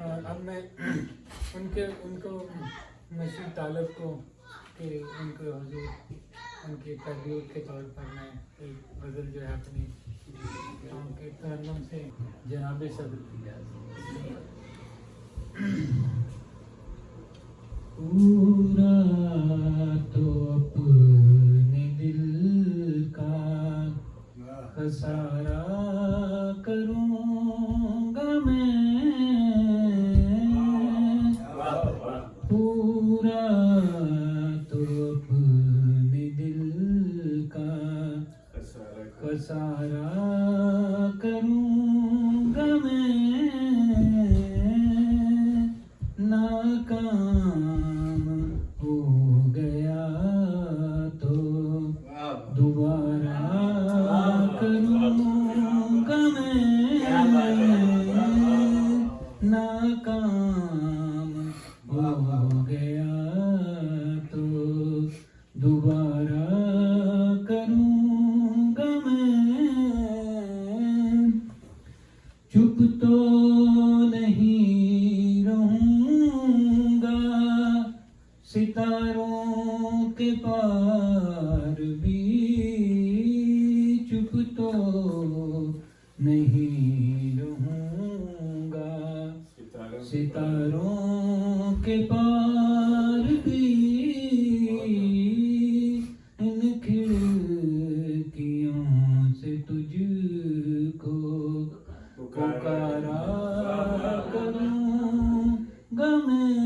अब मैं उनको मशीद तालब को कि उनको हुजूर उनके तरबियत के तौर पर मैं एक गज़ल जो है अपनी उनके तरन्नुम से जनाब सदर पूरा तो अपने दिल का खसारा करूँगा मैं, पूरा तो अपने दिल का खसारा करूँगा मैं, नाकाम हो गया तो दोबारा करूँगा मैं, नाकाम हो गया तो दोबारा करूँगा मैं। चुप तो नहीं रहूँगा सितारों के पार भी, चुप तो नहीं रहूँगा सितारों के पार भी, इन खिड़कियों से तुझको पुकारा करूँगा मैं,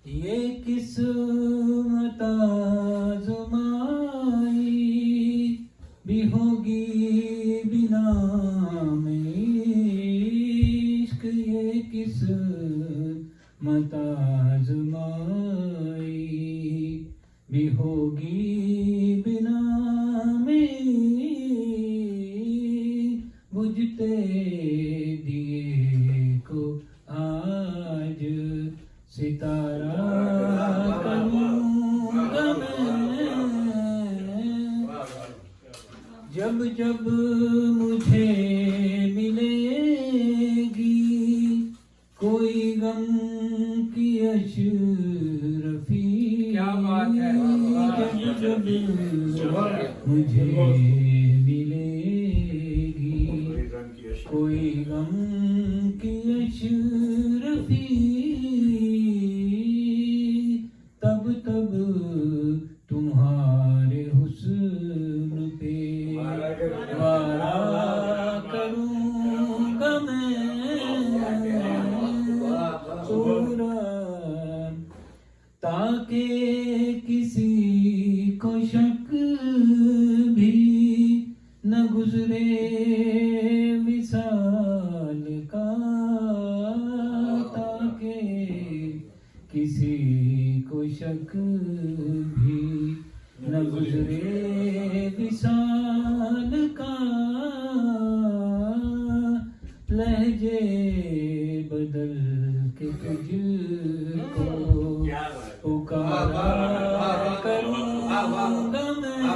ये किस्मत आज़माई भी होगी बिना में इश्क, ये किस्मत आज़माई भी होगी बिना में, बुझते दिए को आज सितारा करूँगा मैं। जब जब मुझे मिलेगी कोई गम की अशरफी, क्या बात है, जब जब मुझे मिलेगी कोई गम की अशरफी, तब तब तुम्हारे हुस्न पे वारा करूँगा मैं, पूरा ताकि किसी को शक भी न गुजरे विसाल का, ताकि किसी को शक भी न गुजरे विसाल का, लहजे बदल के तुझको पुकारा करूँगा मैं,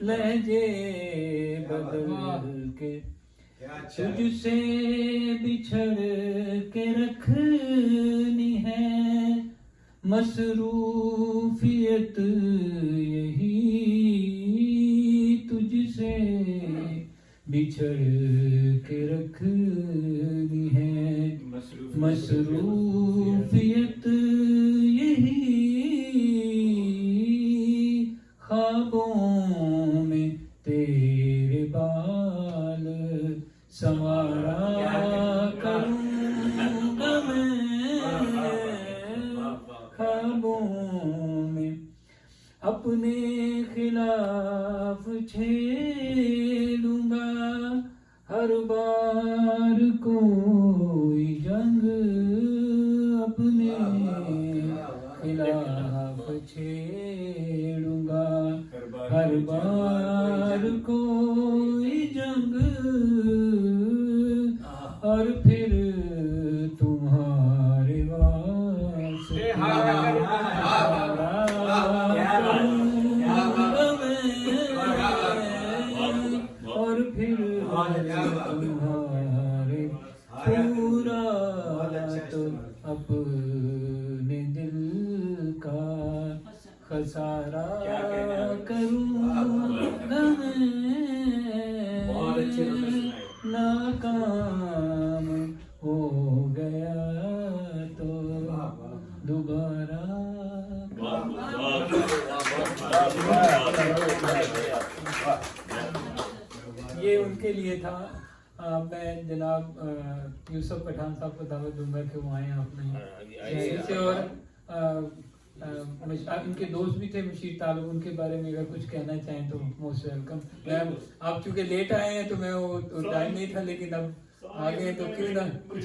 लहजे बदल के तुझसे बिछड़ के रखनी है मसरूफियत यही, तुझसे बिछड़ के रखनी है मसरूफियत यही, ख्वाबों में तेरे बाल संवारा करूँगा मैं, ख्वाबों में अपने खिलाफ छेड़ूंगा हर बार कोई जंग, अपने खिलाफ छेड़ूंगा हर बार कोई जंग, और फिर तुम्हारे वास्ते तुम्हारे पूरा तो अपने दिल का खसारा करूँगा नाकाम हो गया तो दोबारा। ये उनके लिए था। मैं जनाब यूसुफ पठान साहब को दावत दूंगा कि वो आए अपने से। और इनके दोस्त भी थे मशीर तालब, उनके बारे में अगर कुछ कहना चाहें तो मोस्ट वेलकम। मैं आप चूँकि लेट आए हैं तो मैं वो टाइम नहीं था, लेकिन अब आ गए तो क्यों ना कुछ